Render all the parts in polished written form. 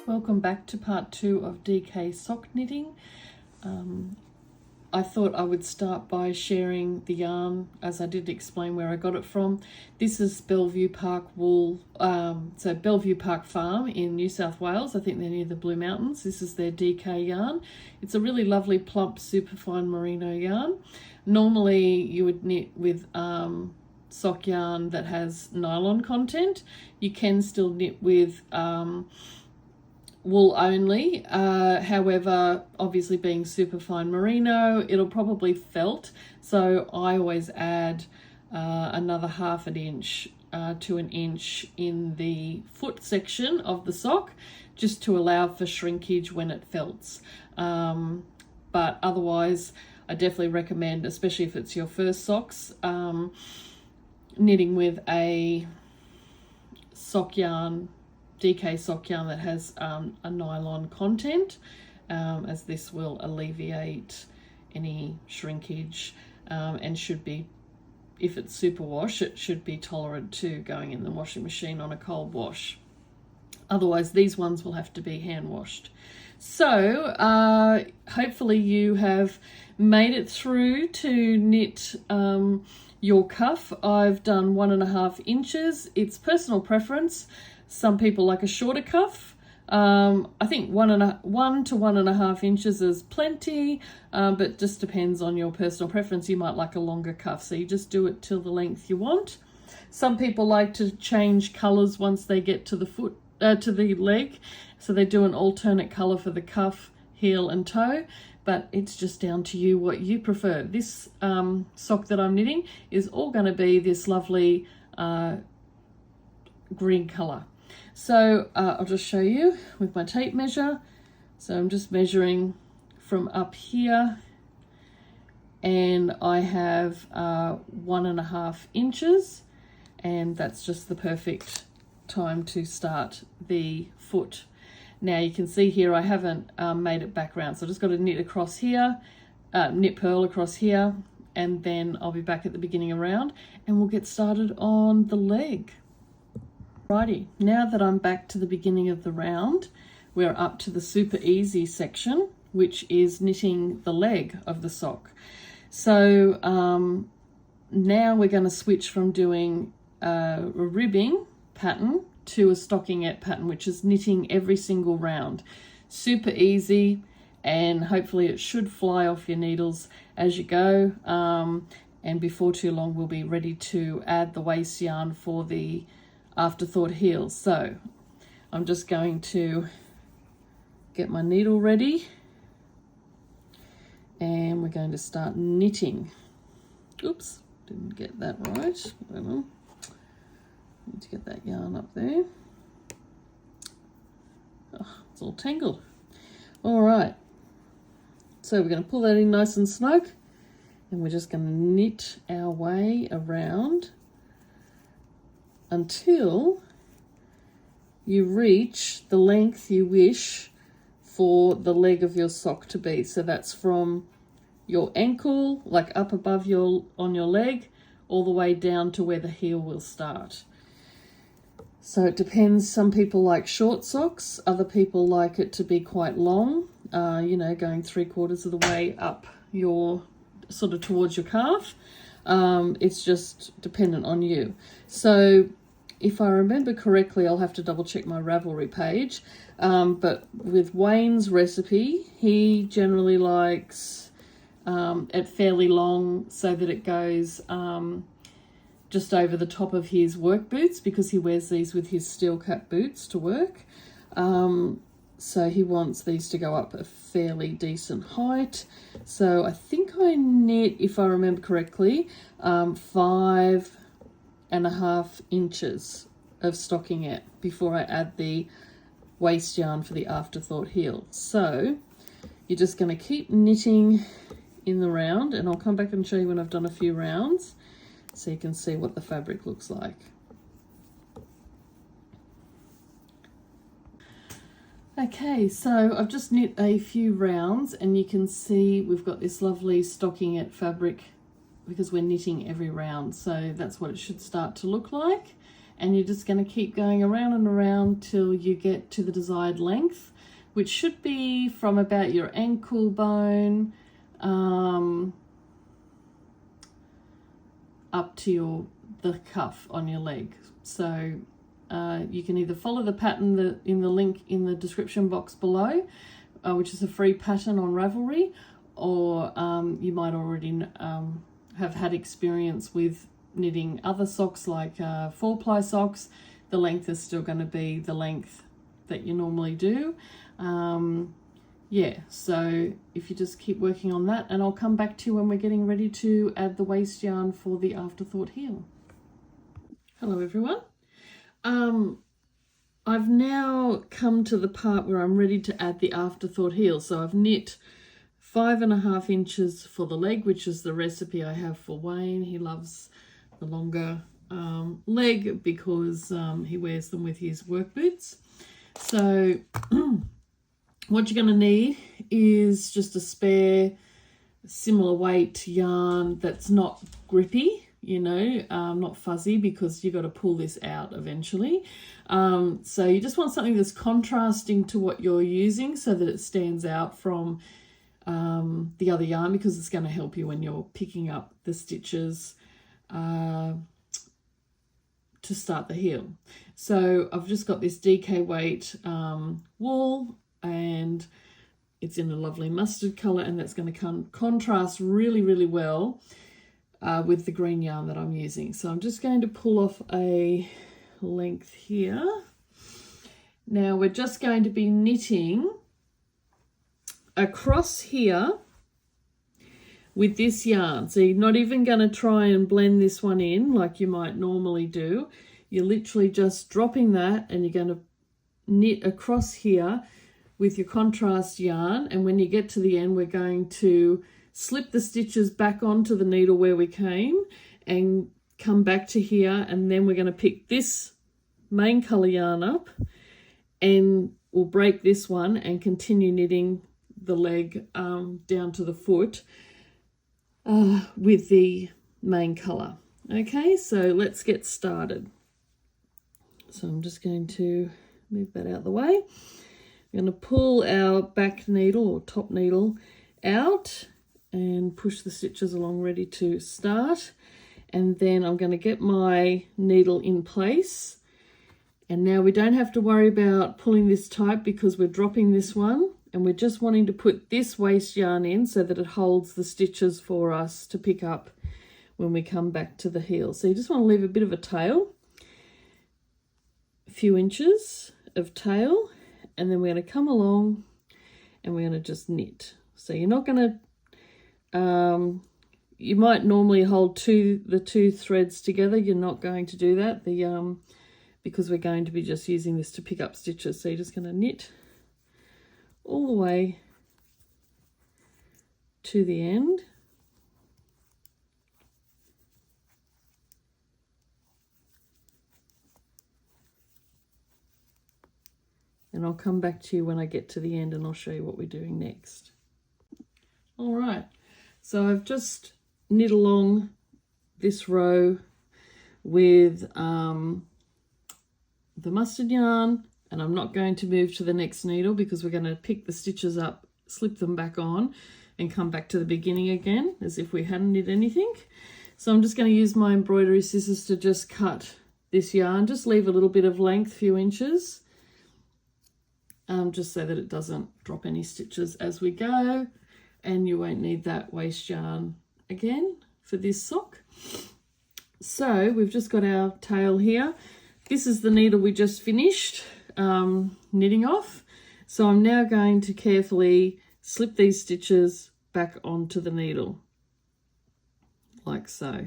welcome back to part 2 of DK sock knitting. I thought I would start by sharing the yarn, as I did explain where I got it from. This is Bellevue Park wool, so Bellevue Park Farm in New South Wales. I think they're near the Blue Mountains. This is their DK yarn. It's a really lovely plump superfine merino yarn. Normally you would knit with sock yarn that has nylon content. You can still knit with wool only, however, obviously being superfine merino, it'll probably felt, so I always add another half an inch to an inch in the foot section of the sock, just to allow for shrinkage when it felts. But otherwise I definitely recommend, especially if it's your first socks, knitting with a sock yarn, DK sock yarn that has a nylon content, as this will alleviate any shrinkage and should be, if it's superwash, it should be tolerant to going in the washing machine on a cold wash. Otherwise these ones will have to be hand washed. So hopefully you have made it through to knit your cuff. I've done 1.5 inches. It's personal preference. Some people like a shorter cuff. I think 1 to 1.5 inches is plenty, but just depends on your personal preference. You might like a longer cuff, so you just do it till the length you want. Some people like to change colours once they get to the foot, to the leg, so they do an alternate colour for the cuff, heel and toe, but it's just down to you what you prefer. This sock that I'm knitting is all going to be this lovely green colour. So I'll just show you with my tape measure. So I'm just measuring from up here, and I have 1.5 inches, and that's just the perfect time to start the foot. Now you can see here I haven't made it back round, so I've just got to knit across here, knit purl across here, and then I'll be back at the beginning of round and we'll get started on the leg. Righty, now that I'm back to the beginning of the round, we're up to the super easy section, which is knitting the leg of the sock. So now we're going to switch from doing a ribbing pattern to a stockingette pattern, which is knitting every single round. Super easy, and hopefully it should fly off your needles as you go. And before too long we'll be ready to add the waste yarn for the afterthought heels. So I'm just going to get my needle ready and we're going to start knitting. Oops, didn't get that right. Need to get that yarn up there. Oh, it's all tangled. All right, so we're going to pull that in nice and snug, and we're just going to knit our way around until you reach the length you wish for the leg of your sock to be. So that's from your ankle, like up above on your leg, all the way down to where the heel will start. So it depends. Some people like short socks, other people like it to be quite long, you know, going 3/4 of the way up your, sort of towards your calf. It's just dependent on you. So if I remember correctly, I'll have to double check my Ravelry page, but with Wayne's recipe, he generally likes it fairly long so that it goes just over the top of his work boots, because he wears these with his steel cap boots to work. So he wants these to go up a fairly decent height. So I think I knit, if I remember correctly, 5.5 inches of stockingette before I add the waste yarn for the afterthought heel. So you're just going to keep knitting in the round, and I'll come back and show you when I've done a few rounds so you can see what the fabric looks like. Okay, so I've just knit a few rounds, and you can see we've got this lovely stockingette fabric because we're knitting every round. So that's what it should start to look like. and you're just going to keep going around and around till you get to the desired length, which should be from about your ankle bone up to the cuff on your leg. So you can either follow the pattern in the link in the description box below, which is a free pattern on Ravelry, or you might already have had experience with knitting other socks like 4-ply socks. The length is still going to be the length that you normally do. Yeah, so if you just keep working on that, and I'll come back to you when we're getting ready to add the waste yarn for the afterthought heel. Hello everyone. I've now come to the part where I'm ready to add the afterthought heel. So I've knit 5.5 inches for the leg, which is the recipe I have for Wayne. He loves the longer leg because he wears them with his work boots. So what you're going to need is just a spare similar weight yarn that's not grippy, you know, not fuzzy, because you've got to pull this out eventually. So you just want something that's contrasting to what you're using so that it stands out from the other yarn, because it's going to help you when you're picking up the stitches to start the heel. So I've just got this DK weight wool, and it's in a lovely mustard colour, and that's going to contrast really, really well with the green yarn that I'm using. So I'm just going to pull off a length here. Now we're just going to be knitting across here with this yarn. So you're not even going to try and blend this one in like you might normally do. You're literally just dropping that, and you're going to knit across here with your contrast yarn, and when you get to the end, we're going to slip the stitches back onto the needle where we came and come back to here, and then we're going to pick this main colour yarn up, and we'll break this one and continue knitting the leg down to the foot with the main colour. Okay, so let's get started. So I'm just going to move that out of the way. I'm going to pull our back needle or top needle out and push the stitches along ready to start. And then I'm going to get my needle in place. And now we don't have to worry about pulling this tight because we're dropping this one, and we're just wanting to put this waste yarn in so that it holds the stitches for us to pick up when we come back to the heel. So you just want to leave a bit of a tail, a few inches of tail, and then we're going to come along and we're going to just knit. So you're not going to, you might normally hold the two threads together. You're not going to do that because we're going to be just using this to pick up stitches. So you're just going to knit all the way to the end. And I'll come back to you when I get to the end, and I'll show you what we're doing next. All right, so I've just knit along this row with the mustard yarn, and I'm not going to move to the next needle because we're going to pick the stitches up, slip them back on, and come back to the beginning again as if we hadn't knit anything. So I'm just going to use my embroidery scissors to just cut this yarn, just leave a little bit of length, few inches, just so that it doesn't drop any stitches as we go, and you won't need that waste yarn again for this sock. So we've just got our tail here. This is the needle we just finished knitting off. So I'm now going to carefully slip these stitches back onto the needle, like so.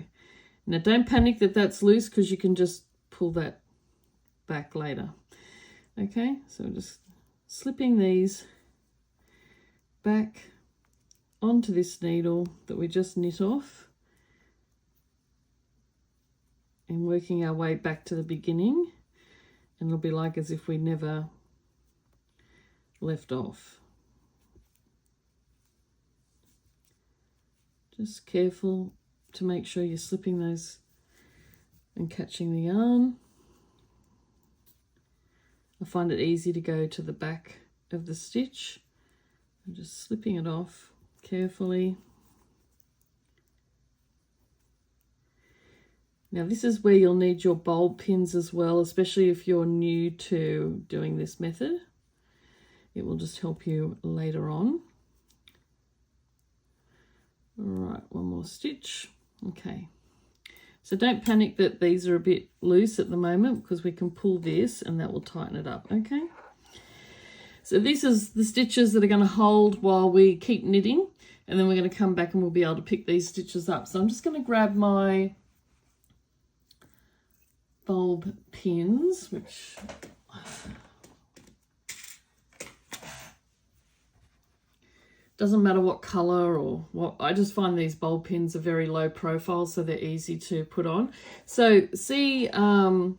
Now don't panic that that's loose, because you can just pull that back later. Okay, so just slipping these back onto this needle that we just knit off, and working our way back to the beginning, and it'll be like as if we never left off. Just careful to make sure you're slipping those and catching the yarn. I find it easy to go to the back of the stitch. I'm just slipping it off carefully. Now this is where you'll need your bulb pins as well, especially if you're new to doing this method. It will just help you later on. All right, one more stitch. Okay, so don't panic that these are a bit loose at the moment, because we can pull this and that will tighten it up. Okay, so this is the stitches that are going to hold while we keep knitting, and then we're going to come back and we'll be able to pick these stitches up. So I'm just going to grab my bulb pins, which doesn't matter what color or what. I just find these bulb pins are very low profile, so they're easy to put on. So see, I'm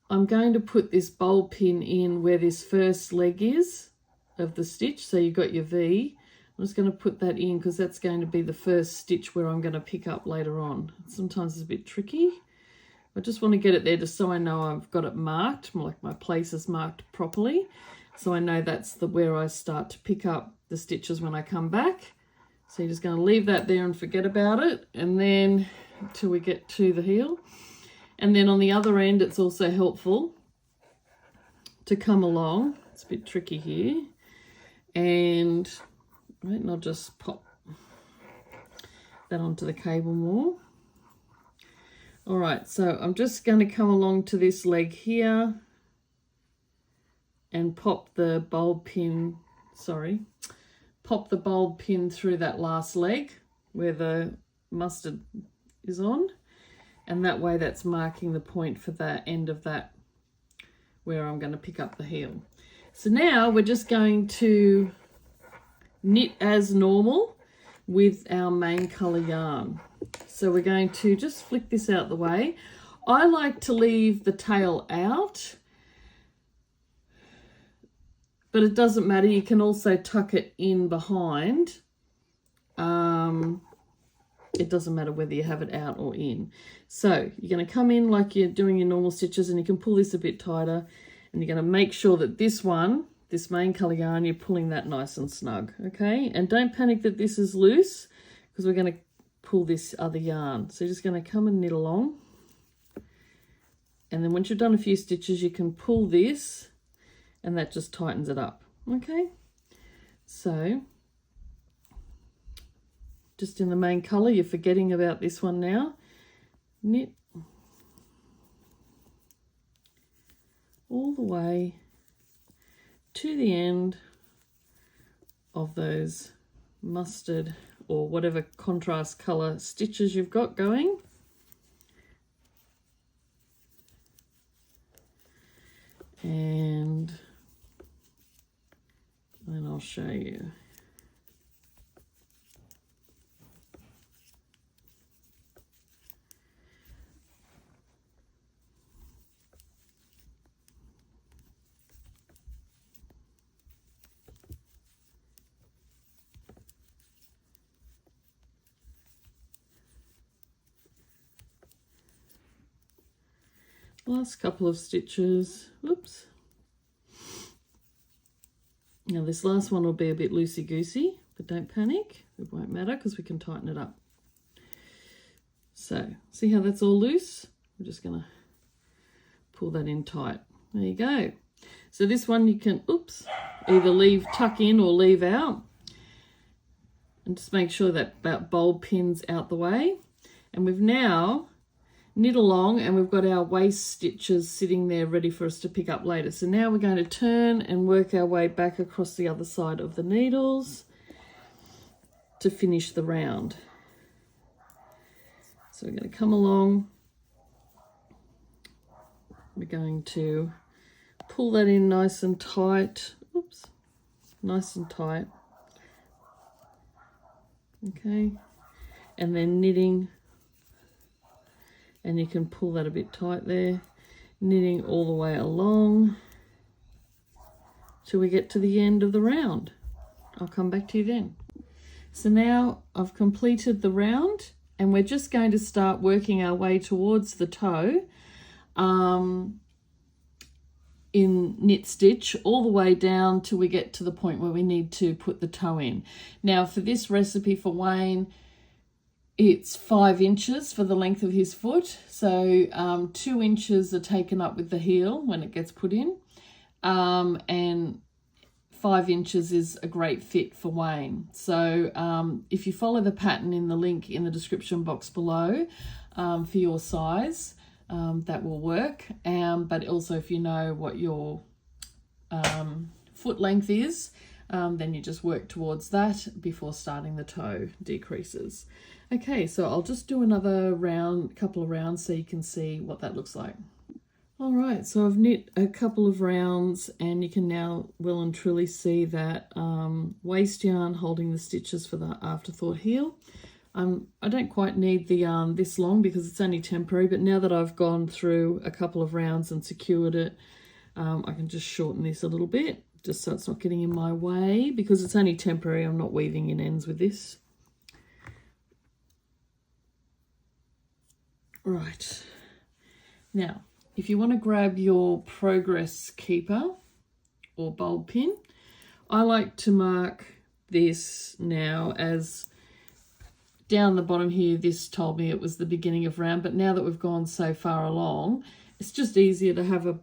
going to put this bulb pin in where this first leg is of the stitch. So you've got your V. I'm just going to put that in because that's going to be the first stitch where I'm going to pick up later on. Sometimes it's a bit tricky. I just want to get it there just so I know I've got it marked, like my place is marked properly. So I know that's where I start to pick up the stitches when I come back. So you're just going to leave that there and forget about it, and then until we get to the heel. And then on the other end, it's also helpful to come along. It's a bit tricky here. And I'll just pop that onto the cable more. All right, so I'm just going to come along to this leg here and pop the bulb pin through that last leg where the mustard is on, and that way that's marking the point for the end of that where I'm going to pick up the heel. So now we're just going to knit as normal with our main colour yarn. So we're going to just flick this out the way. I like to leave the tail out, but it doesn't matter. You can also tuck it in behind. It doesn't matter whether you have it out or in. So you're going to come in like you're doing your normal stitches, and you can pull this a bit tighter, and you're going to make sure that this main colour yarn, you're pulling that nice and snug, okay? And don't panic that this is loose, because we're going to pull this other yarn. So you're just going to come and knit along. And then once you've done a few stitches, you can pull this, and that just tightens it up, okay? So just in the main colour, you're forgetting about this one now. Knit all the way to the end of those mustard or whatever contrast colour stitches you've got going. And then I'll show you. Last couple of stitches. Oops. Now this last one will be a bit loosey-goosey, but don't panic. It won't matter because we can tighten it up. So see how that's all loose? I'm just going to pull that in tight. There you go. So this one you can, either tuck in or leave out. And just make sure that bulb pin's out the way. And we've now knit along, and we've got our waist stitches sitting there ready for us to pick up later. So now we're going to turn and work our way back across the other side of the needles to finish the round. So we're going to come along. We're going to pull that in nice and tight. Nice and tight. Okay. And then knitting. And you can pull that a bit tight there, knitting all the way along till we get to the end of the round. I'll come back to you then. So now I've completed the round, and we're just going to start working our way towards the toe. in knit stitch all the way down till we get to the point where we need to put the toe in. Now for this recipe for Wayne, it's 5 inches for the length of his foot, so 2 inches are taken up with the heel when it gets put in, and 5 inches is a great fit for Wayne. So if you follow the pattern in the link in the description box below for your size, that will work, but also if you know what your foot length is, then you just work towards that before starting the toe decreases. Okay, so I'll just do another couple of rounds so you can see what that looks like. All right, so I've knit a couple of rounds and you can now well and truly see that waste yarn holding the stitches for the afterthought heel. I don't quite need the yarn this long because it's only temporary, but now that I've gone through a couple of rounds and secured it, I can just shorten this a little bit, just so it's not getting in my way. Because it's only temporary, I'm not weaving in ends with this. Right, now if you want to grab your progress keeper or bulb pin, I like to mark this now as down the bottom here. This told me it was the beginning of round, but now that we've gone so far along, it's just easier to have a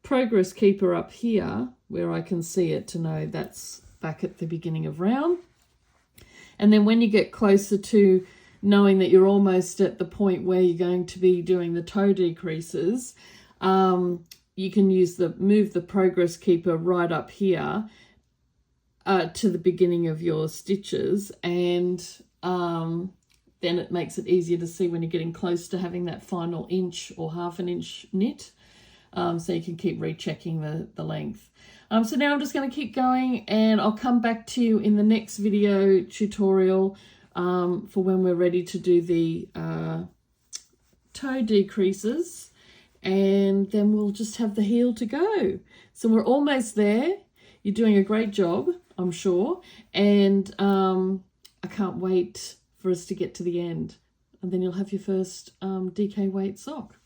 progress keeper up here where I can see it to know that's back at the beginning of round. And then when you get closer to knowing that you're almost at the point where you're going to be doing the toe decreases, you can move the progress keeper right up here to the beginning of your stitches, and then it makes it easier to see when you're getting close to having that final inch or half an inch knit, so you can keep rechecking the length. So now I'm just going to keep going, and I'll come back to you in the next video tutorial for when we're ready to do the toe decreases, and then we'll just have the heel to go. So we're almost there. You're doing a great job, I'm sure, and I can't wait for us to get to the end, and then you'll have your first DK weight sock.